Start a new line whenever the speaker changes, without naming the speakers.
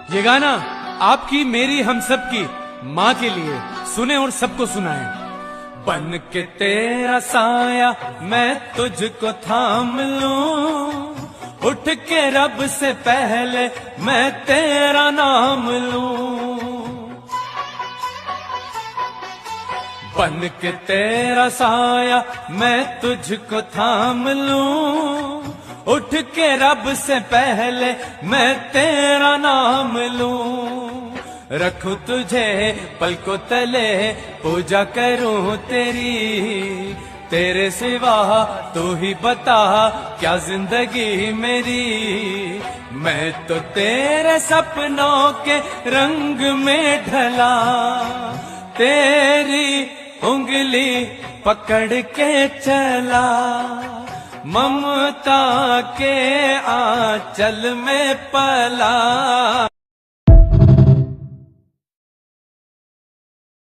ये गाना आपकी, मेरी, हम सब की माँ के लिए सुने और सबको सुनाए। बन के तेरा साया मैं तुझको थाम लूं, उठ के रब से पहले मैं तेरा नाम लूं। बन के तेरा साया मैं तुझको थाम लूं, उठ के रब से पहले मैं तेरा नाम लूं। रखूं तुझे पलकों तले, पूजा करूं तेरी, तेरे सिवा तू ही बता क्या जिंदगी मेरी। मैं तो तेरे सपनों के रंग में ढला, तेरी उंगली पकड़ के चला, ममता के आंचल में पला।